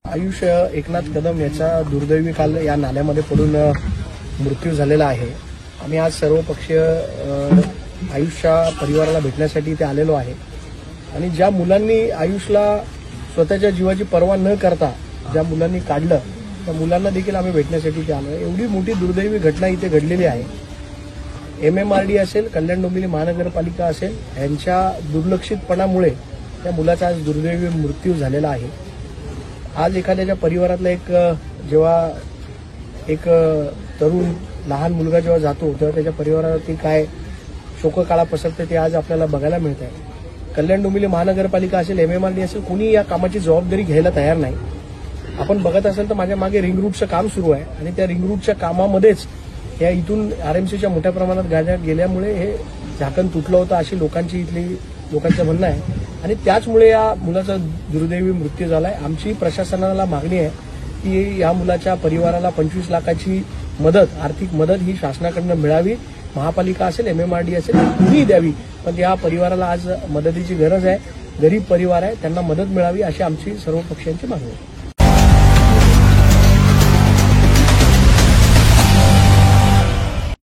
आयुष एकनाथ कदम याचा दुर्दैवी काल या नाल्यामध्ये पडून मृत्यू झालेला आहे। आम्ही आज सर्व पक्षीय आयुषच्या परिवाराला भेटण्यासाठी इथे आलेलो आहे आणि ज्या मुलांनी आयुषला स्वतःच्या जीवाची पर्वा न करता ज्या मुलांनी काढलं त्या मुलांना देखील आम्ही भेटण्यासाठी इथे आलो। एवढी मोठी दुर्दैवी घटना इथे घडलेली आहे। MMRD असेल, कल्याण डोंबिवली महानगरपालिका असेल, यांच्या दुर्लक्षितपणामुळे त्या मुलाचा आज दुर्दैवी मृत्यू झालेला आहे। आज एखाद्याच्या परिवारातला जेव्हा एक तरुण लहान मुलगा जेव्हा जातो तेव्हा त्याच्या परिवारावरती काय शोककळा पसरते ते आज आपल्याला बघायला मिळत आहे। कल्याण डोंबिवली महानगरपालिका असेल, MMRD असेल, कोणी या कामाची जबाबदारी घ्यायला तयार नाही। आपण बघत असाल तर माझ्या मागे रिंग रूटचं काम सुरू आहे आणि त्या रिंग रूटच्या कामामध्येच या इथून RMCच्या मोठ्या प्रमाणात गाड्या गेल्यामुळे हे झाकण तुटलं होतं अशी लोकांचं म्हणणं आहे आणि त्याचमुळे या मुलाचा दुर्दैवी मृत्यू झालाय। आमची प्रशासनाला मागणी आहे की या मुलाच्या परिवाराला 25 लाखाची मदत, आर्थिक मदत ही शासनाकडून मिळावी। महापालिका असेल, MMRD असेल, कुणीही द्यावी, पण या परिवाराला आज मदतीची गरज आहे। गरीब परिवार आहे, त्यांना मदत मिळावी अशी आमची सर्व पक्षांची मागणी आहे।